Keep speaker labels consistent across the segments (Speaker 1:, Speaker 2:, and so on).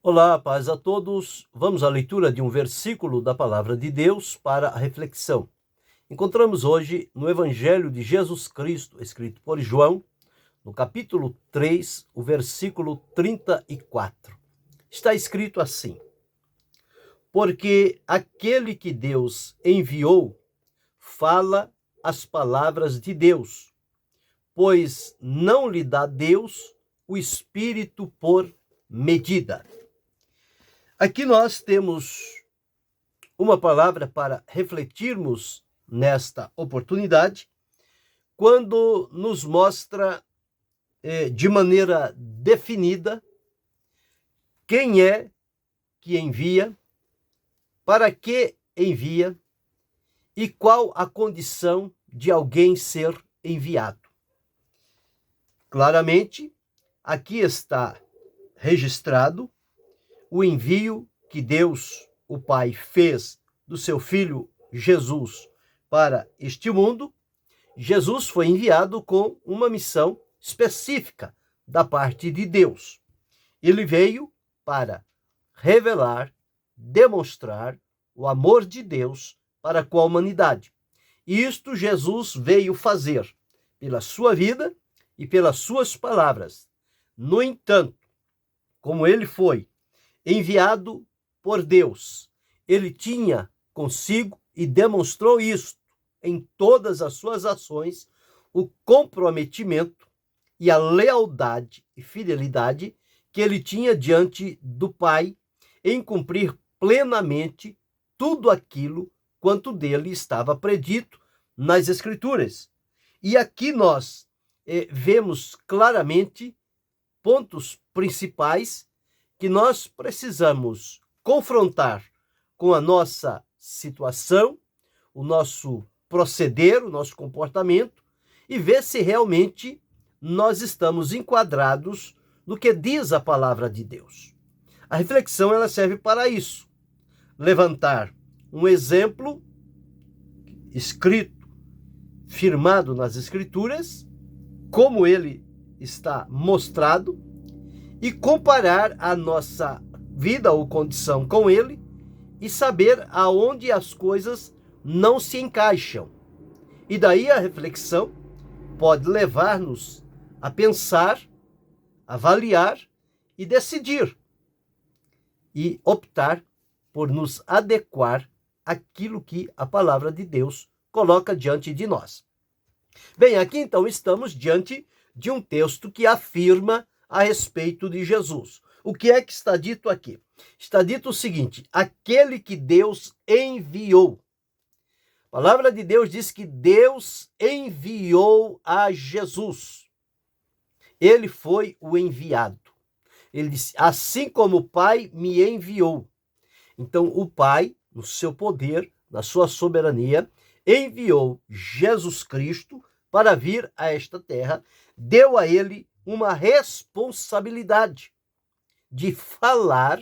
Speaker 1: Olá, paz a todos. Vamos à leitura de um versículo da Palavra de Deus para a reflexão. Encontramos hoje no Evangelho de Jesus Cristo, escrito por João, no capítulo 3, o versículo 34. Está escrito assim: Porque aquele que Deus enviou fala as palavras de Deus, pois não lhe dá Deus o Espírito por medida. Aqui nós temos uma palavra para refletirmos nesta oportunidade, quando nos mostra de maneira definida quem é que envia, para que envia e qual a condição de alguém ser enviado. Claramente, aqui está registrado o envio que Deus, o Pai, fez do seu Filho Jesus para este mundo. Jesus foi enviado com uma missão específica da parte de Deus. Ele veio para revelar, demonstrar o amor de Deus para com a humanidade. E isto Jesus veio fazer pela sua vida e pelas suas palavras. No entanto, como ele foi enviado por Deus, ele tinha consigo e demonstrou isso em todas as suas ações, o comprometimento e a lealdade e fidelidade que ele tinha diante do Pai em cumprir plenamente tudo aquilo quanto dele estava predito nas Escrituras. E aqui nós vemos claramente pontos principais que nós precisamos confrontar com a nossa situação, o nosso proceder, o nosso comportamento, e ver se realmente nós estamos enquadrados no que diz a palavra de Deus. A reflexão ela serve para isso: levantar um exemplo escrito, firmado nas Escrituras, como ele está mostrado, e comparar a nossa vida ou condição com ele e saber aonde as coisas não se encaixam. E daí a reflexão pode levar-nos a pensar, avaliar e decidir e optar por nos adequar àquilo que a palavra de Deus coloca diante de nós. Bem, aqui então estamos diante de um texto que afirma a respeito de Jesus. O que é que está dito aqui? Está dito o seguinte: aquele que Deus enviou. A palavra de Deus diz que Deus enviou a Jesus. Ele foi o enviado. Ele disse: assim como o Pai me enviou. Então o Pai, no seu poder, na sua soberania, enviou Jesus Cristo para vir a esta terra, deu a ele uma responsabilidade de falar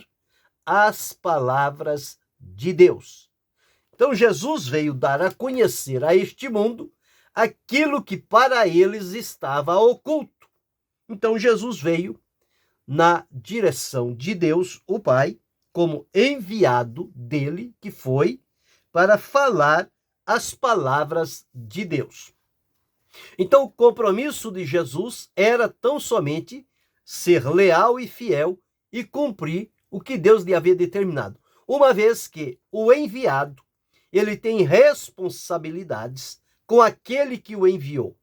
Speaker 1: as palavras de Deus. Então Jesus veio dar a conhecer a este mundo aquilo que para eles estava oculto. Então Jesus veio na direção de Deus, o Pai, como enviado dele, que foi para falar as palavras de Deus. Então, o compromisso de Jesus era tão somente ser leal e fiel e cumprir o que Deus lhe havia determinado. Uma vez que o enviado, ele tem responsabilidades com aquele que o enviou.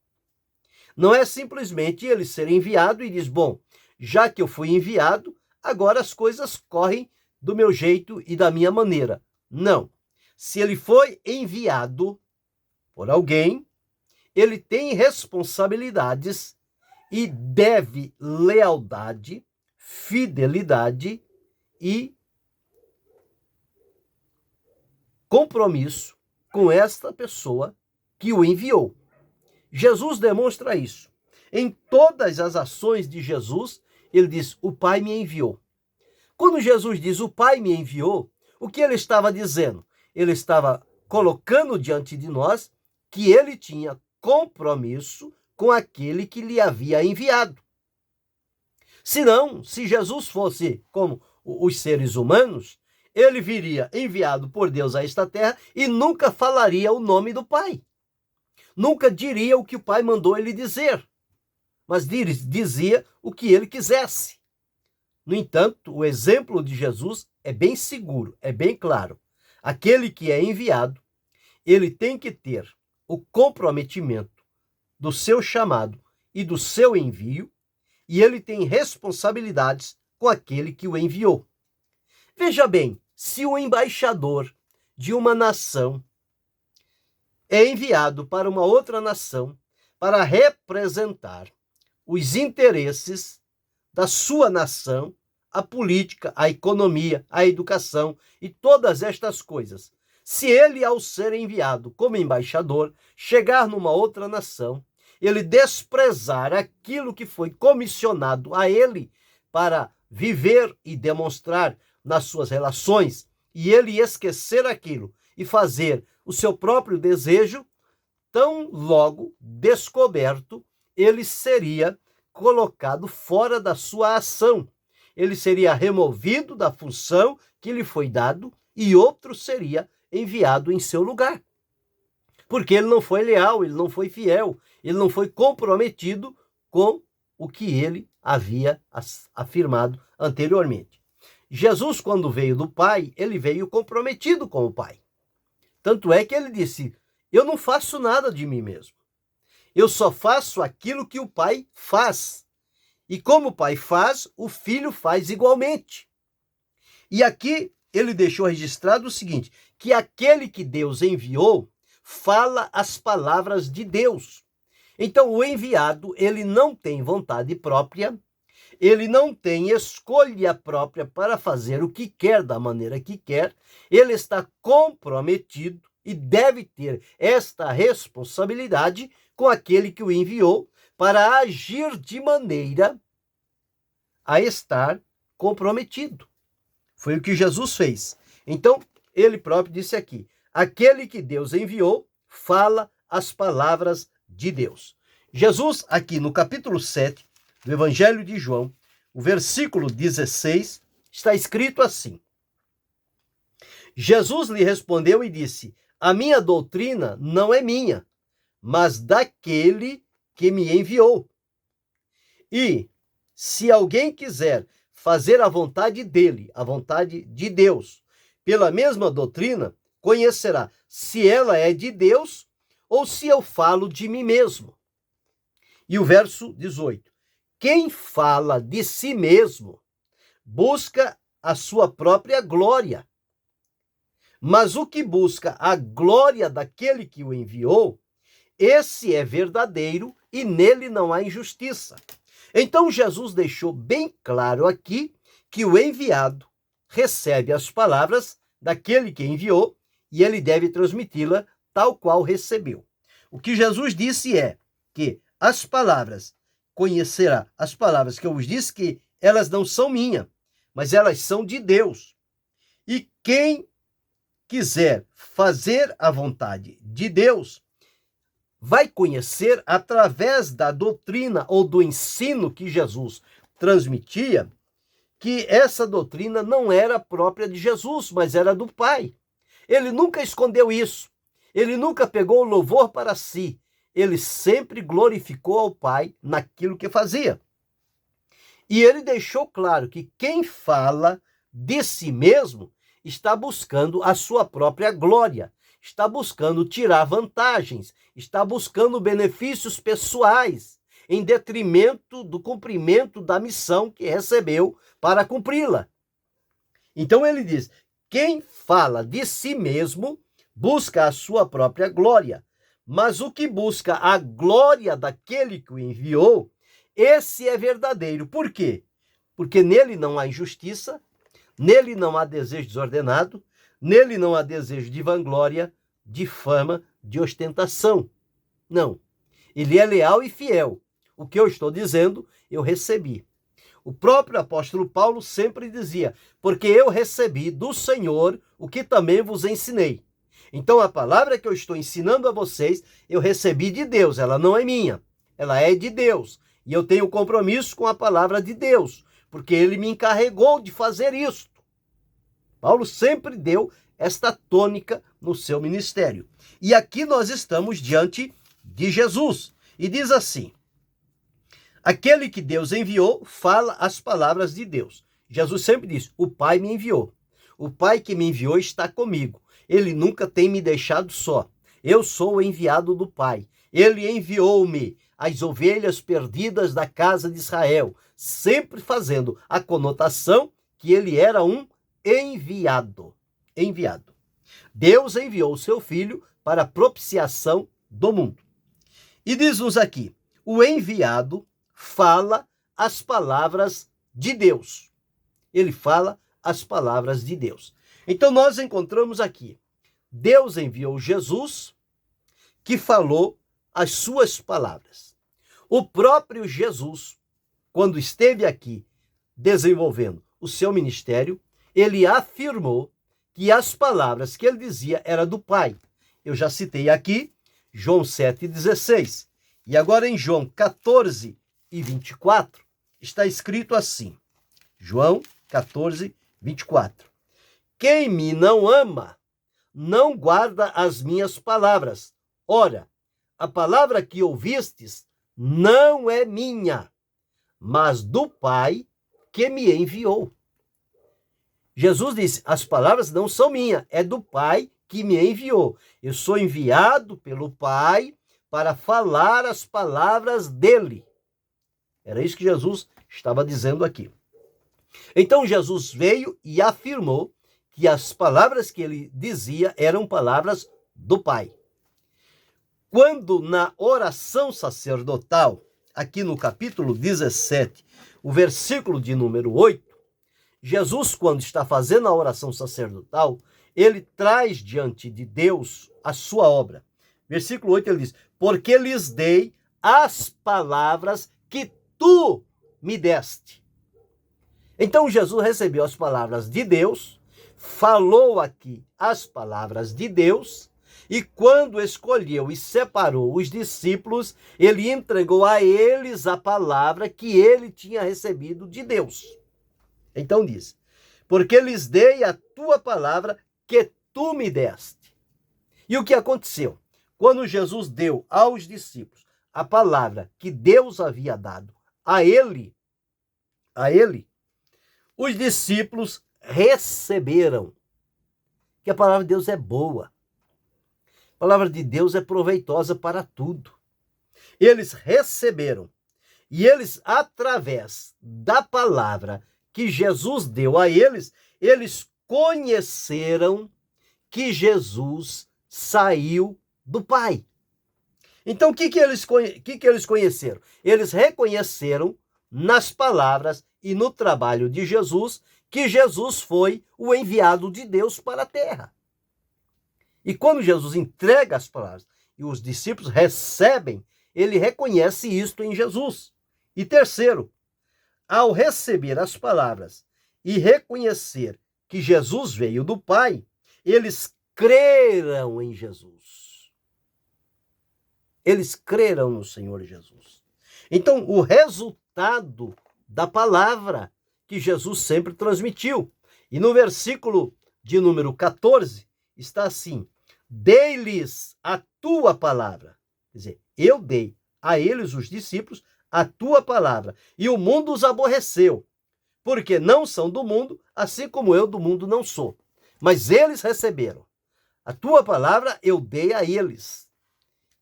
Speaker 1: Não é simplesmente ele ser enviado e diz: bom, já que eu fui enviado, agora as coisas correm do meu jeito e da minha maneira. Não. Se ele foi enviado por alguém, ele tem responsabilidades e deve lealdade, fidelidade e compromisso com esta pessoa que o enviou. Jesus demonstra isso. Em todas as ações de Jesus, ele diz: o Pai me enviou. Quando Jesus diz: o Pai me enviou, o que ele estava dizendo? Ele estava colocando diante de nós que ele tinha compromisso com aquele que lhe havia enviado. Senão, se Jesus fosse como os seres humanos, ele viria enviado por Deus a esta terra e nunca falaria o nome do Pai. Nunca diria o que o Pai mandou ele dizer, mas dizia o que ele quisesse. No entanto, o exemplo de Jesus é bem seguro, é bem claro. Aquele que é enviado, ele tem que ter o comprometimento do seu chamado e do seu envio, e ele tem responsabilidades com aquele que o enviou. Veja bem, se o embaixador de uma nação é enviado para uma outra nação para representar os interesses da sua nação, a política, a economia, a educação e todas estas coisas. Se ele, ao ser enviado como embaixador, chegar numa outra nação, ele desprezar aquilo que foi comissionado a ele para viver e demonstrar nas suas relações, e ele esquecer aquilo e fazer o seu próprio desejo, tão logo descoberto, ele seria colocado fora da sua ação. Ele seria removido da função que lhe foi dado e outro seria enviado em seu lugar. Porque ele não foi leal, ele não foi fiel, ele não foi comprometido com o que ele havia afirmado anteriormente. Jesus, quando veio do Pai, ele veio comprometido com o Pai. Tanto é que ele disse: eu não faço nada de mim mesmo. Eu só faço aquilo que o Pai faz. E como o Pai faz, o Filho faz igualmente. E aqui ele deixou registrado o seguinte, que aquele que Deus enviou fala as palavras de Deus. Então o enviado, ele não tem vontade própria, ele não tem escolha própria para fazer o que quer da maneira que quer, ele está comprometido e deve ter esta responsabilidade com aquele que o enviou para agir de maneira a estar comprometido. Foi o que Jesus fez. Então, ele próprio disse aqui, aquele que Deus enviou fala as palavras de Deus. Jesus, aqui no capítulo 7 do Evangelho de João, o versículo 16, está escrito assim: Jesus lhe respondeu e disse: a minha doutrina não é minha, mas daquele que me enviou. E se alguém quiser fazer a vontade dele, a vontade de Deus, pela mesma doutrina, conhecerá se ela é de Deus ou se eu falo de mim mesmo. E o verso 18: quem fala de si mesmo busca a sua própria glória, mas o que busca a glória daquele que o enviou, esse é verdadeiro e nele não há injustiça. Então Jesus deixou bem claro aqui que o enviado recebe as palavras daquele que enviou e ele deve transmiti-la tal qual recebeu. O que Jesus disse é que as palavras, conhecerá as palavras que eu vos disse, que elas não são minhas, mas elas são de Deus. E quem quiser fazer a vontade de Deus, vai conhecer através da doutrina ou do ensino que Jesus transmitia, que essa doutrina não era própria de Jesus, mas era do Pai. Ele nunca escondeu isso. Ele nunca pegou o louvor para si. Ele sempre glorificou ao Pai naquilo que fazia. E ele deixou claro que quem fala de si mesmo está buscando a sua própria glória, está buscando tirar vantagens, está buscando benefícios pessoais, em detrimento do cumprimento da missão que recebeu para cumpri-la. Então ele diz: quem fala de si mesmo busca a sua própria glória, mas o que busca a glória daquele que o enviou, esse é verdadeiro. Por quê? Porque nele não há injustiça, nele não há desejo desordenado, nele não há desejo de vanglória, de fama, de ostentação. Não. Ele é leal e fiel. O que eu estou dizendo, eu recebi. O próprio apóstolo Paulo sempre dizia: porque eu recebi do Senhor o que também vos ensinei. Então a palavra que eu estou ensinando a vocês, eu recebi de Deus, ela não é minha, ela é de Deus. E eu tenho compromisso com a palavra de Deus, porque ele me encarregou de fazer isto. Paulo sempre deu esta tônica no seu ministério. E aqui nós estamos diante de Jesus. E diz assim: aquele que Deus enviou fala as palavras de Deus. Jesus sempre diz: o Pai me enviou. O Pai que me enviou está comigo. Ele nunca tem me deixado só. Eu sou o enviado do Pai. Ele enviou-me as ovelhas perdidas da casa de Israel, sempre fazendo a conotação que ele era um enviado. Enviado. Deus enviou o seu Filho para a propiciação do mundo. E diz-nos aqui: o enviado fala as palavras de Deus. Ele fala as palavras de Deus. Então nós encontramos aqui: Deus enviou Jesus, que falou as suas palavras. O próprio Jesus, quando esteve aqui desenvolvendo o seu ministério, ele afirmou que as palavras que ele dizia eram do Pai. Eu já citei aqui João 7,16. E agora em João 14 e 24, está escrito assim. João 14, 24. Quem me não ama, não guarda as minhas palavras. Ora, a palavra que ouvistes não é minha, mas do Pai que me enviou. Jesus disse: as palavras não são minhas, é do Pai que me enviou. Eu sou enviado pelo Pai para falar as palavras dele. Era isso que Jesus estava dizendo aqui. Então Jesus veio e afirmou que as palavras que ele dizia eram palavras do Pai. Quando na oração sacerdotal, aqui no capítulo 17, o versículo de número 8, Jesus, quando está fazendo a oração sacerdotal, ele traz diante de Deus a sua obra. Versículo 8 ele diz: porque lhes dei as palavras que tu me deste. Então Jesus recebeu as palavras de Deus, falou aqui as palavras de Deus, e quando escolheu e separou os discípulos, ele entregou a eles a palavra que ele tinha recebido de Deus. Então diz: porque lhes dei a tua palavra que tu me deste. E o que aconteceu? Quando Jesus deu aos discípulos a palavra que Deus havia dado a ele, os discípulos receberam. Que a palavra de Deus é boa. A palavra de Deus é proveitosa para tudo. Eles receberam. E eles, através da palavra que Jesus deu a eles, eles conheceram que Jesus saiu do Pai. Então, o que eles conheceram? Eles reconheceram nas palavras e no trabalho de Jesus que Jesus foi o enviado de Deus para a terra. E quando Jesus entrega as palavras e os discípulos recebem, ele reconhece isto em Jesus. E terceiro, ao receber as palavras e reconhecer que Jesus veio do Pai, eles creram em Jesus. Eles creram no Senhor Jesus. Então, o resultado da palavra que Jesus sempre transmitiu. E no versículo de número 14, está assim: dei-lhes a tua palavra. Quer dizer, eu dei a eles, os discípulos, a tua palavra. E o mundo os aborreceu, porque não são do mundo, assim como eu do mundo não sou. Mas eles receberam. A tua palavra eu dei a eles.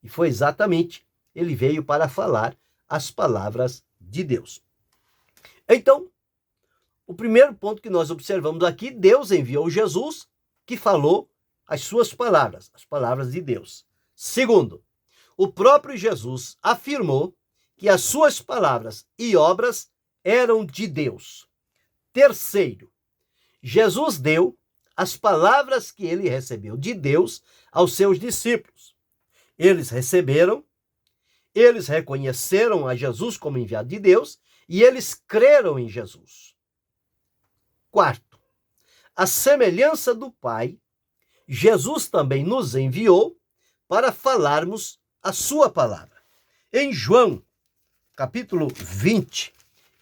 Speaker 1: E foi exatamente, ele veio para falar as palavras de Deus. Então, o primeiro ponto que nós observamos aqui: Deus enviou Jesus, que falou as suas palavras, as palavras de Deus. Segundo, o próprio Jesus afirmou que as suas palavras e obras eram de Deus. Terceiro, Jesus deu as palavras que ele recebeu de Deus aos seus discípulos. Eles receberam, eles reconheceram a Jesus como enviado de Deus e eles creram em Jesus. Quarto, a semelhança do Pai, Jesus também nos enviou para falarmos a sua palavra. Em João, capítulo 20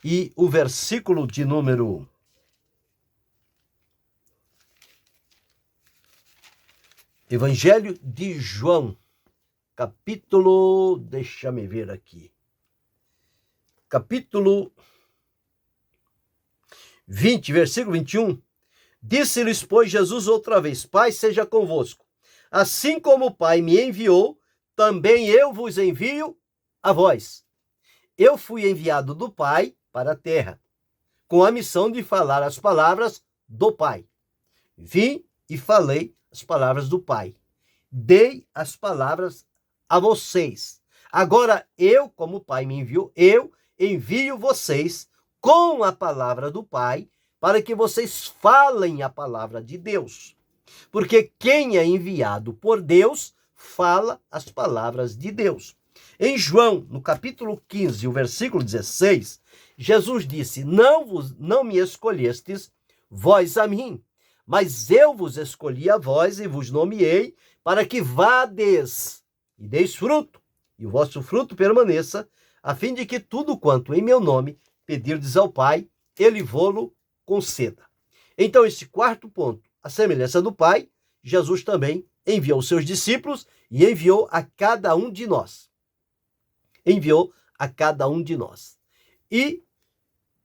Speaker 1: e o versículo de número Evangelho de João, capítulo, deixa-me ver aqui, capítulo 20, versículo 21, disse-lhes, pois, Jesus outra vez, Pai seja convosco. Assim como o Pai me enviou, também eu vos envio a vós. Eu fui enviado do Pai para a terra, com a missão de falar as palavras do Pai. Vim e falei as palavras do Pai. Dei as palavras a vocês. Agora eu, como o Pai me enviou, eu envio vocês com a palavra do Pai, para que vocês falem a palavra de Deus. Porque quem é enviado por Deus, fala as palavras de Deus. Em João, no capítulo 15, o versículo 16, Jesus disse, não me escolhestes vós a mim, mas eu vos escolhi a vós e vos nomeei para que vades e deis fruto, e o vosso fruto permaneça, a fim de que tudo quanto em meu nome pedirdes ao Pai, ele vô-lo conceda. Então, esse quarto ponto, a semelhança do Pai, Jesus também enviou os seus discípulos e enviou a cada um de nós. Enviou a cada um de nós. E,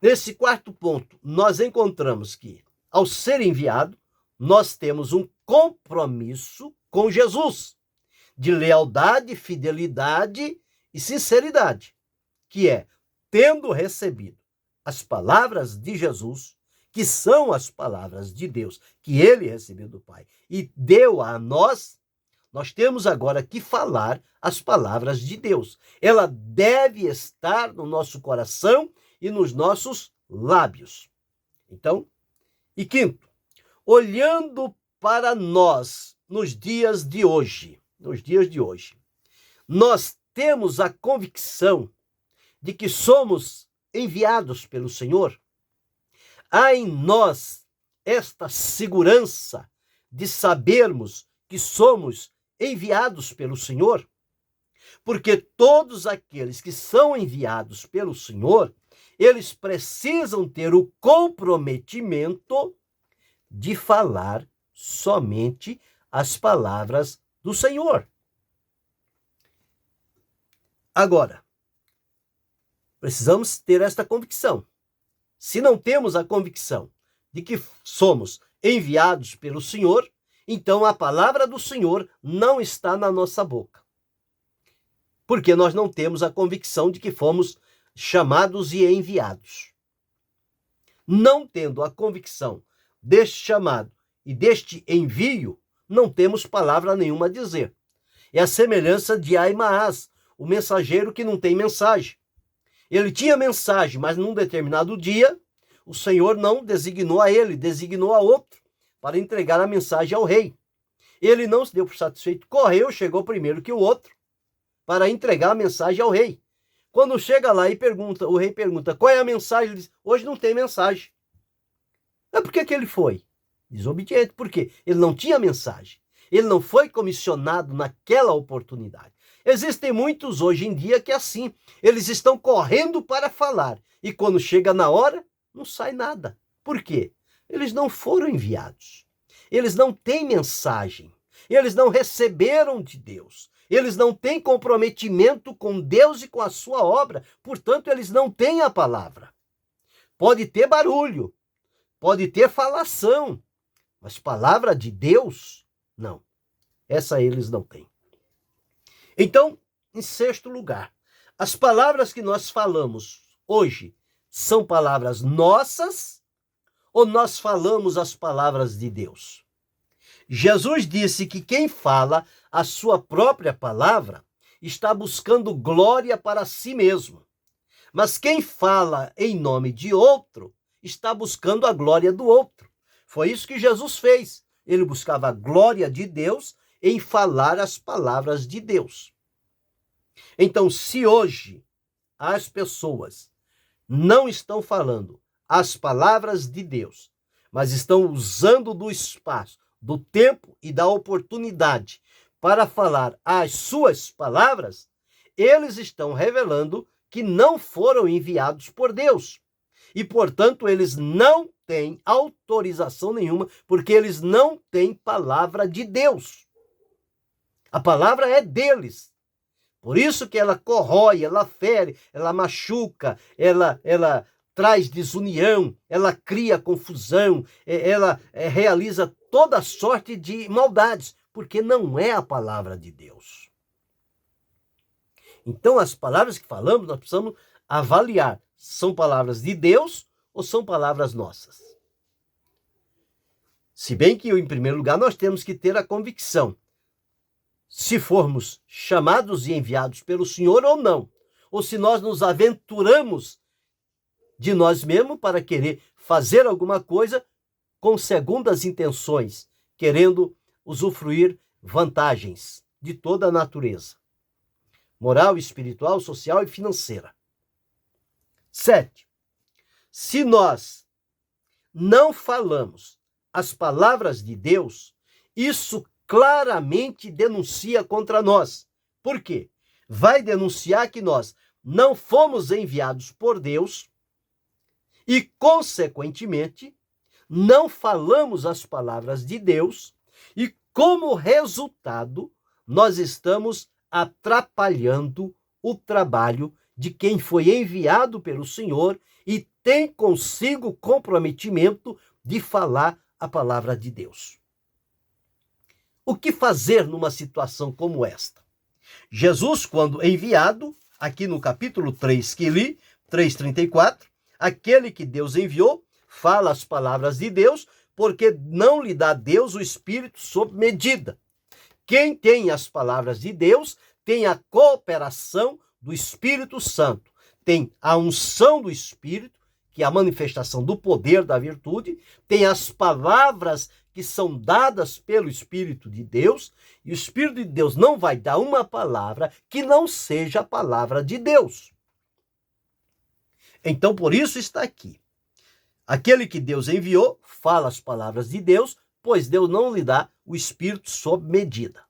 Speaker 1: nesse quarto ponto, nós encontramos que, ao ser enviado, nós temos um compromisso com Jesus, de lealdade, fidelidade e sinceridade, que é, tendo recebido as palavras de Jesus, que são as palavras de Deus, que ele recebeu do Pai e deu a nós, nós temos agora que falar as palavras de Deus. Ela deve estar no nosso coração e nos nossos lábios. Então, e quinto, olhando para nós nos dias de hoje, nós temos a convicção de que somos enviados pelo Senhor. Há em nós esta segurança de sabermos que somos enviados pelo Senhor, porque todos aqueles que são enviados pelo Senhor, eles precisam ter o comprometimento de falar somente as palavras do Senhor. Agora, precisamos ter esta convicção. Se não temos a convicção de que somos enviados pelo Senhor, então a palavra do Senhor não está na nossa boca. Porque nós não temos a convicção de que fomos chamados e enviados. Não tendo a convicção deste chamado e deste envio, não temos palavra nenhuma a dizer. É a semelhança de Aimaas, o mensageiro que não tem mensagem. Ele tinha mensagem, mas num determinado dia, o Senhor não designou a ele, designou a outro para entregar a mensagem ao rei. Ele não se deu por satisfeito, correu, chegou primeiro que o outro para entregar a mensagem ao rei. Quando chega lá e pergunta, o rei pergunta, qual é a mensagem? Ele diz, hoje não tem mensagem. Mas por que ele foi? Desobediente, porque ele não tinha mensagem. Ele não foi comissionado naquela oportunidade. Existem muitos hoje em dia que é assim, eles estão correndo para falar e quando chega na hora, não sai nada. Por quê? Eles não foram enviados. Eles não têm mensagem. Eles não receberam de Deus. Eles não têm comprometimento com Deus e com a sua obra. Portanto, eles não têm a palavra. Pode ter barulho, pode ter falação, mas palavra de Deus, não. Essa eles não têm. Então, em sexto lugar, as palavras que nós falamos hoje são palavras nossas ou nós falamos as palavras de Deus? Jesus disse que quem fala a sua própria palavra está buscando glória para si mesmo. Mas quem fala em nome de outro está buscando a glória do outro. Foi isso que Jesus fez. Ele buscava a glória de Deus em falar as palavras de Deus. Então, se hoje as pessoas não estão falando as palavras de Deus, mas estão usando do espaço, do tempo e da oportunidade para falar as suas palavras, eles estão revelando que não foram enviados por Deus. e, portanto, eles não têm autorização nenhuma, porque eles não têm palavra de Deus. A palavra é deles. Por isso que ela corrói, ela fere, ela machuca, ela traz desunião, ela cria confusão, ela realiza toda sorte de maldades, porque não é a palavra de Deus. Então, as palavras que falamos, nós precisamos avaliar. São palavras de Deus ou são palavras nossas? Se bem que, em primeiro lugar, nós temos que ter a convicção se formos chamados e enviados pelo Senhor ou não, ou se nós nos aventuramos de nós mesmos para querer fazer alguma coisa com segundas intenções, querendo usufruir vantagens de toda a natureza, moral, espiritual, social e financeira. 7. Se nós não falamos as palavras de Deus, isso claramente denuncia contra nós. Por quê? Vai denunciar que nós não fomos enviados por Deus e, consequentemente, não falamos as palavras de Deus e, como resultado, nós estamos atrapalhando o trabalho de quem foi enviado pelo Senhor e tem consigo comprometimento de falar a palavra de Deus. O que fazer numa situação como esta? Jesus, quando enviado, aqui no capítulo 3 que li, 3:34, aquele que Deus enviou fala as palavras de Deus, porque não lhe dá Deus o Espírito sob medida. Quem tem as palavras de Deus tem a cooperação do Espírito Santo, tem a unção do Espírito, que é a manifestação do poder da virtude, tem as palavras que são dadas pelo Espírito de Deus, e o Espírito de Deus não vai dar uma palavra que não seja a palavra de Deus. Então, por isso está aqui. Aquele que Deus enviou fala as palavras de Deus, pois Deus não lhe dá o Espírito sob medida.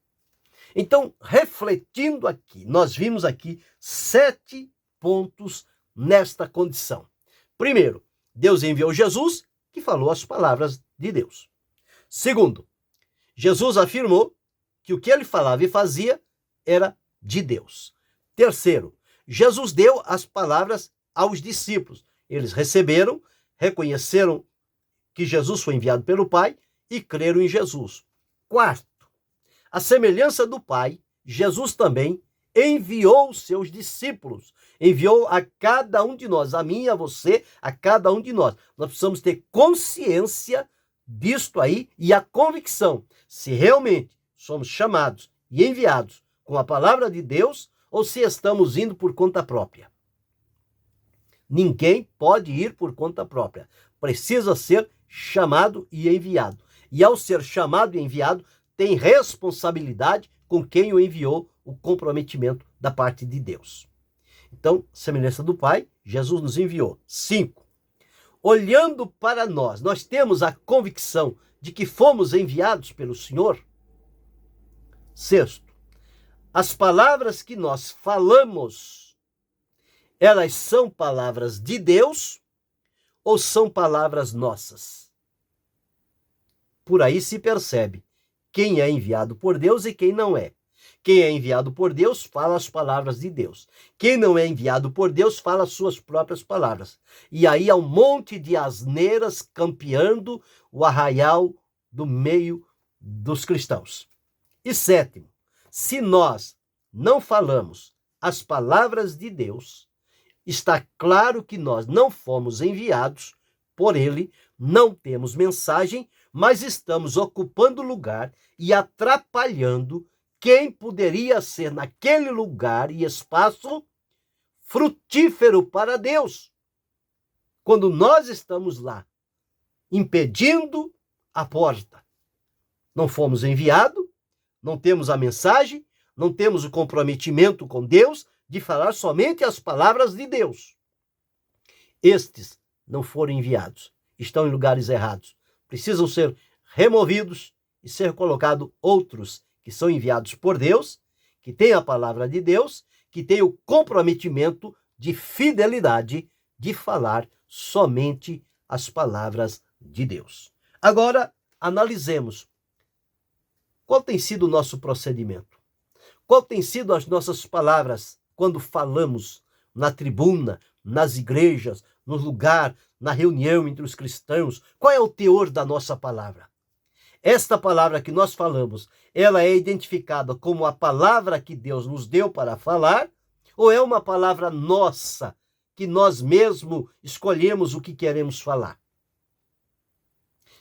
Speaker 1: Então, refletindo aqui, nós vimos aqui 7 pontos nesta condição. Primeiro, Deus enviou Jesus, que falou as palavras de Deus. Segundo, Jesus afirmou que o que ele falava e fazia era de Deus. Terceiro, Jesus deu as palavras aos discípulos. Eles receberam, reconheceram que Jesus foi enviado pelo Pai e creram em Jesus. Quarto, a semelhança do Pai, Jesus também enviou os seus discípulos, enviou a cada um de nós, a mim e a você, a cada um de nós. Nós precisamos ter consciência disto aí e a convicção, se realmente somos chamados e enviados com a palavra de Deus ou se estamos indo por conta própria. Ninguém pode ir por conta própria. Precisa ser chamado e enviado. E ao ser chamado e enviado, tem responsabilidade com quem o enviou, o comprometimento da parte de Deus. Então, semelhança do Pai, Jesus nos enviou. 5. Olhando para nós, nós temos a convicção de que fomos enviados pelo Senhor. 6. As palavras que nós falamos, elas são palavras de Deus ou são palavras nossas? Por aí se percebe quem é enviado por Deus e quem não é. Quem é enviado por Deus fala as palavras de Deus. Quem não é enviado por Deus fala as suas próprias palavras. E aí há um monte de asneiras campeando o arraial do meio dos cristãos. E 7, se nós não falamos as palavras de Deus, está claro que nós não fomos enviados por Ele, não temos mensagem, mas estamos ocupando lugar e atrapalhando quem poderia ser naquele lugar e espaço frutífero para Deus. Quando nós estamos lá, impedindo a porta, não fomos enviados, não temos a mensagem, não temos o comprometimento com Deus de falar somente as palavras de Deus. Estes não foram enviados, estão em lugares errados. Precisam ser removidos e ser colocados outros que são enviados por Deus, que têm a palavra de Deus, que têm o comprometimento de fidelidade de falar somente as palavras de Deus. Agora, analisemos qual tem sido o nosso procedimento. Qual tem sido as nossas palavras quando falamos na tribuna, nas igrejas, no lugar, na reunião entre os cristãos? Qual é o teor da nossa palavra? Esta palavra que nós falamos, ela é identificada como a palavra que Deus nos deu para falar, ou é uma palavra nossa, que nós mesmos escolhemos o que queremos falar?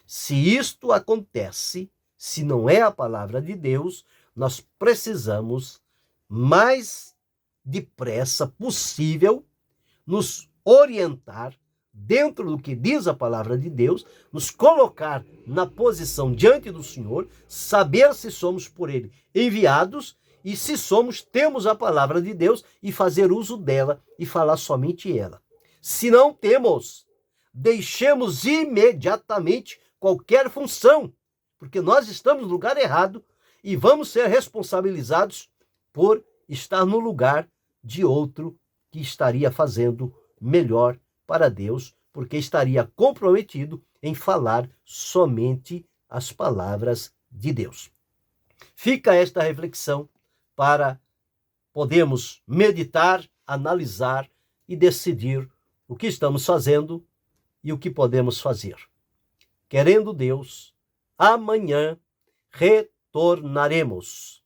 Speaker 1: Se isto acontece, se não é a palavra de Deus, nós precisamos, mais depressa possível, nos orientar dentro do que diz a palavra de Deus, nos colocar na posição diante do Senhor, saber se somos por Ele enviados e se somos, temos a palavra de Deus e fazer uso dela e falar somente ela. Se não temos, deixemos imediatamente qualquer função, porque nós estamos no lugar errado e vamos ser responsabilizados por estar no lugar de outro que estaria fazendo melhor para Deus, porque estaria comprometido em falar somente as palavras de Deus. Fica esta reflexão para podermos meditar, analisar e decidir o que estamos fazendo e o que podemos fazer. Querendo Deus, amanhã retornaremos.